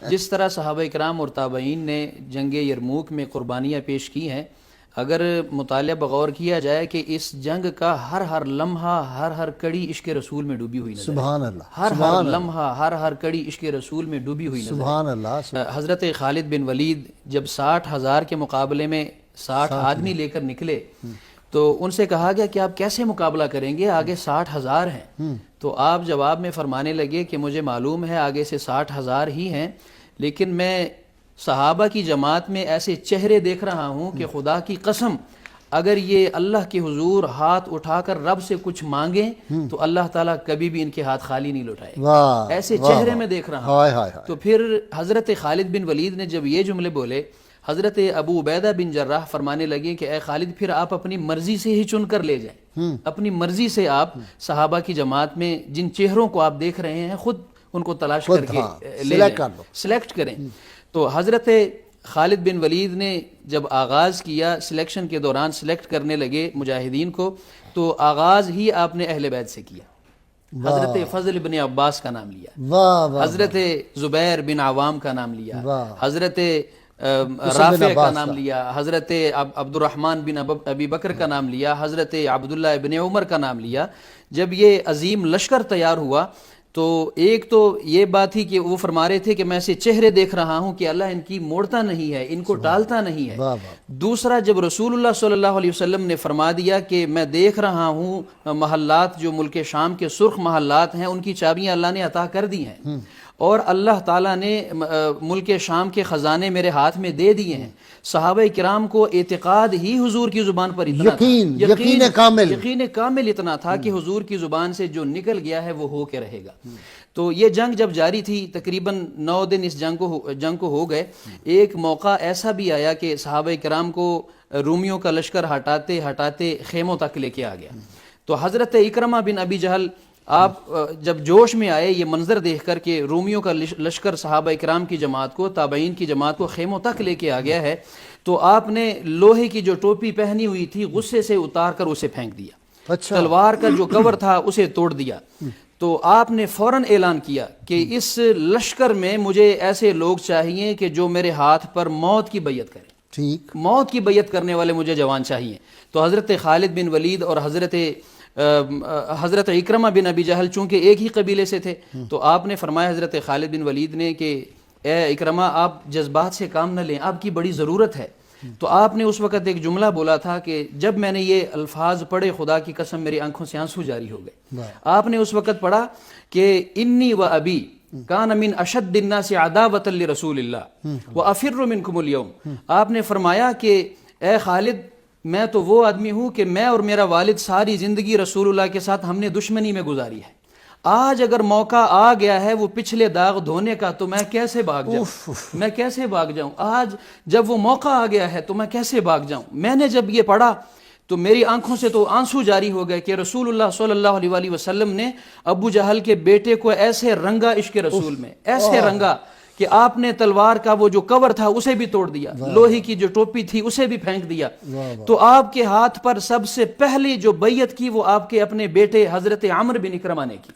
جس طرح صحابہ کرام اور تابعین نے جنگ یرموک میں قربانیاں پیش کی ہیں، اگر مطالعہ بغور کیا جائے کہ اس جنگ کا ہر لمحہ ہر کڑی عشق رسول میں ڈوبی ہوئی نظر سبحان اللہ، ہر لمحہ ہر کڑی عشق رسول میں ڈوبی ہوئی نظر سبحان اللہ۔ حضرت خالد بن ولید جب 60,000 کے مقابلے میں 60 آدمی لے کر نکلے تو ان سے کہا گیا کہ آپ کیسے مقابلہ کریں گے، آگے 60,000 ہیں۔ تو آپ جواب میں فرمانے لگے کہ مجھے معلوم ہے آگے سے 60,000 ہی ہیں، لیکن میں صحابہ کی جماعت میں ایسے چہرے دیکھ رہا ہوں کہ خدا کی قسم اگر یہ اللہ کے حضور ہاتھ اٹھا کر رب سے کچھ مانگیں تو اللہ تعالیٰ کبھی بھی ان کے ہاتھ خالی نہیں لوٹائے، ایسے چہرے میں دیکھ رہا ہوں۔ تو پھر حضرت خالد بن ولید نے جب یہ جملے بولے، حضرت ابو عبیدہ بن جراح فرمانے لگے کہ اے خالد پھر آپ اپنی مرضی سے ہی چن کر لے جائیں، اپنی مرضی سے آپ صحابہ کی جماعت میں جن چہروں کو آپ دیکھ رہے ہیں خود ان کو تلاش کر کے لے جائیں، سلیکٹ کریں۔ تو حضرت خالد بن ولید نے جب آغاز کیا سلیکشن کے دوران سلیکٹ کرنے لگے مجاہدین کو، تو آغاز ہی آپ نے اہل بیت سے کیا۔ حضرت فضل بن عباس کا نام لیا، حضرت زبیر بن عوام کا نام لیا، حضرت رافع کا نام لیا، حضرت عبد الرحمن بن ابی بکر کا نام لیا، حضرت عبداللہ ابن عمر کا نام لیا۔ جب یہ عظیم لشکر تیار ہوا تو ایک تو یہ بات تھی کہ وہ فرما رہے تھے کہ میں ایسے چہرے دیکھ رہا ہوں کہ اللہ ان کی موڑتا نہیں ہے، ان کو ٹالتا نہیں ہے۔ دوسرا جب رسول اللہ صلی اللہ علیہ وسلم نے فرما دیا کہ میں دیکھ رہا ہوں محلات جو ملک شام کے سرخ محلات ہیں ان کی چابیاں اللہ نے عطا کر دی ہیں، اور اللہ تعالیٰ نے ملک شام کے خزانے میرے ہاتھ میں دے دیے ہیں۔ صحابہ کرام کو اعتقاد ہی حضور کی زبان پر اتنا یقین کامل اتنا تھا کہ حضور کی زبان سے جو نکل گیا ہے وہ ہو کے رہے گا۔ تو یہ جنگ جب جاری تھی تقریباً 9 دن اس جنگ کو ہو گئے، ایک موقع ایسا بھی آیا کہ صحابہ کرام کو رومیوں کا لشکر ہٹاتے ہٹاتے خیموں تک لے کے آ گیا۔ تو حضرت اکرمہ بن ابی جہل آپ جب جوش میں آئے یہ منظر دیکھ کر کہ رومیوں کا لشکر صحابہ اکرام کی جماعت کو، تابعین کی جماعت کو خیموں تک لے کے آ گیا ہے، تو آپ نے لوہے کی جو ٹوپی پہنی ہوئی تھی غصے سے اتار کر اسے پھینک دیا، تلوار کا جو کور تھا اسے توڑ دیا۔ تو آپ نے فوراً اعلان کیا کہ اس لشکر میں مجھے ایسے لوگ چاہیے کہ جو میرے ہاتھ پر موت کی بیعت کریں، ٹھیک، موت کی بیعت کرنے والے مجھے جوان چاہیے۔ تو حضرت خالد بن ولید اور حضرت اکرمہ بن ابی جہل چونکہ ایک ہی قبیلے سے تھے، تو آپ نے فرمایا حضرت خالد بن ولید نے کہ اے اکرمہ آپ جذبات سے کام نہ لیں، آپ کی بڑی ضرورت ہے۔ تو آپ نے اس وقت ایک جملہ بولا تھا کہ جب میں نے یہ الفاظ پڑھے خدا کی قسم میری آنکھوں سے آنسو جاری ہو گئے۔ آپ نے اس وقت پڑھا کہ انی و ابی کان من اشد الناس عداوۃ لرسول اللہ وافر منکم اليوم۔ آپ نے فرمایا کہ اے خالد میں تو وہ آدمی ہوں کہ میں اور میرا والد ساری زندگی رسول اللہ کے ساتھ ہم نے دشمنی میں گزاری ہے، آج اگر موقع آ گیا ہے وہ پچھلے داغ دھونے کا تو میں کیسے بھاگ جاؤں، میں کیسے بھاگ جاؤں، آج جب وہ موقع آ گیا ہے تو میں کیسے بھاگ جاؤں۔ میں نے جب یہ پڑھا تو میری آنکھوں سے تو آنسو جاری ہو گئے کہ رسول اللہ صلی اللہ علیہ وسلم نے ابو جہل کے بیٹے کو ایسے رنگا عشق رسول میں، ایسے رنگا کہ آپ نے تلوار کا وہ جو کور تھا اسے بھی توڑ دیا، لوہے کی جو ٹوپی تھی اسے بھی پھینک دیا۔ تو آپ کے ہاتھ پر سب سے پہلی جو بیعت کی وہ آپ کے اپنے بیٹے حضرت عمر بن اکرمہ نے کی،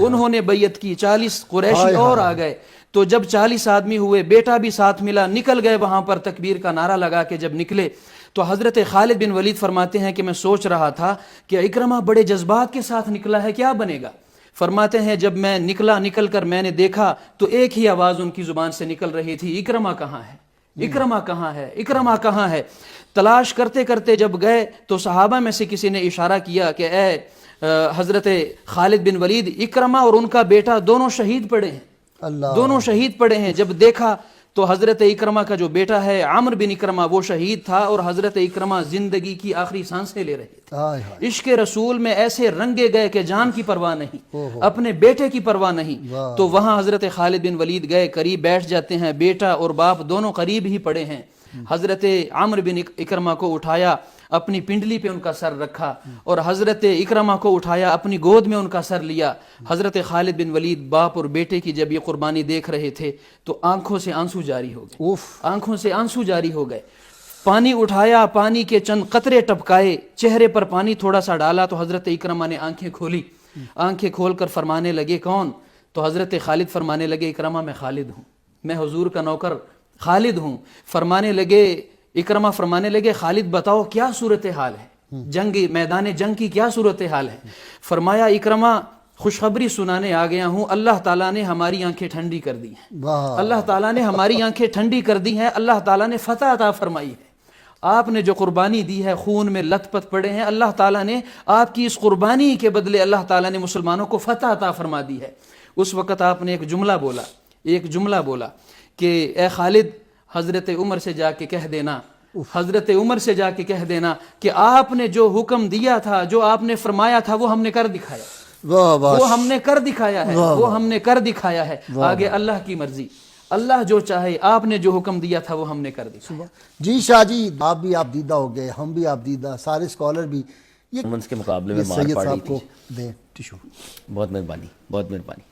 انہوں نے بیعت کی، 40 قریشی اور آ گئے۔ تو جب 40 آدمی ہوئے، بیٹا بھی ساتھ ملا، نکل گئے وہاں پر تکبیر کا نعرہ لگا کے جب نکلے تو حضرت خالد بن ولید فرماتے ہیں کہ میں سوچ رہا تھا کہ اکرمہ بڑے جذبات کے ساتھ نکلا ہے، کیا بنے گا۔ فرماتے ہیں جب میں نکل کر میں نے دیکھا تو ایک ہی آواز ان کی زبان سے نکل رہی تھی، اکرمہ کہاں ہے، اکرمہ کہاں ہے، اکرمہ کہاں ہے۔ تلاش کرتے کرتے جب گئے تو صحابہ میں سے کسی نے اشارہ کیا کہ اے حضرت خالد بن ولید، اکرمہ اور ان کا بیٹا دونوں شہید پڑے ہیں، دونوں شہید پڑے ہیں۔ جب دیکھا تو حضرت اکرمہ کا جو بیٹا ہے عمر بن اکرمہ وہ شہید تھا، اور حضرت اکرمہ زندگی کی آخری سانسیں لے رہے تھے۔ عشق رسول میں ایسے رنگے گئے کہ جان کی پرواہ نہیں، اپنے بیٹے کی پرواہ نہیں۔ تو وہاں حضرت خالد بن ولید گئے، قریب بیٹھ جاتے ہیں، بیٹا اور باپ دونوں قریب ہی پڑے ہیں۔ حضرت عمر بن اکرمہ کو اٹھایا، اپنی پنڈلی پہ ان کا سر رکھا، اور حضرت اکرمہ کو اٹھایا، اپنی گود میں ان کا سر لیا۔ حضرت خالد بن ولید باپ اور بیٹے کی جب یہ قربانی دیکھ رہے تھے تو آنکھوں سے آنسو جاری ہو گئے، آنکھوں سے آنسو جاری ہو گئے۔ پانی اٹھایا، پانی کے چند قطرے ٹپکائے، چہرے پر پانی تھوڑا سا ڈالا تو حضرت اکرمہ نے آنکھیں کھولی، آنکھیں کھول کر فرمانے لگے کون؟ تو حضرت خالد فرمانے لگے اکرمہ میں خالد ہوں، میں حضور کا نوکر خالد ہوں. فرمانے لگے اکرمہ فرمانے لگے خالد بتاؤ کیا صورتحال ہے, جنگ میدان جنگ کی کیا صورتحال ہے؟ فرمایا اکرمہ خوشخبری سنانے آ گیا ہوں, اللہ تعالیٰ نے ہماری آنکھیں ٹھنڈی کر دی ہیں, اللہ تعالیٰ نے ہماری آنکھیں ٹھنڈی کر دی ہیں, اللہ تعالیٰ نے فتح عطا فرمائی ہے. آپ نے جو قربانی دی ہے, خون میں لت پت پڑے ہیں, اللہ تعالیٰ نے آپ کی اس قربانی کے بدلے اللہ تعالیٰ نے مسلمانوں کو فتح عطا فرما دی ہے. اس وقت آپ نے ایک جملہ بولا کہ اے خالد حضرت عمر سے جا کے کہہ دینا, حضرت عمر سے جا کے کہہ دینا کہ آپ نے جو حکم دیا تھا, جو آپ نے فرمایا تھا, وہ ہم نے کر دکھایا, وہ ہم نے کر دکھایا ہے, وہ ہم نے کر دکھایا ہے. آگے اللہ کی مرضی, اللہ جو چاہے, آپ نے جو حکم دیا تھا وہ ہم نے کر دیا. جی شاہ جی, آپ بھی آپ دیدہ ہو گئے, ہم بھی آپ دیدہ, سارے اسکالر بھی. کے مقابلے میں مار سید پاڑی صاحب تھی. کو دیں ٹیشو. بہت مہربانی, بہت مہربانی.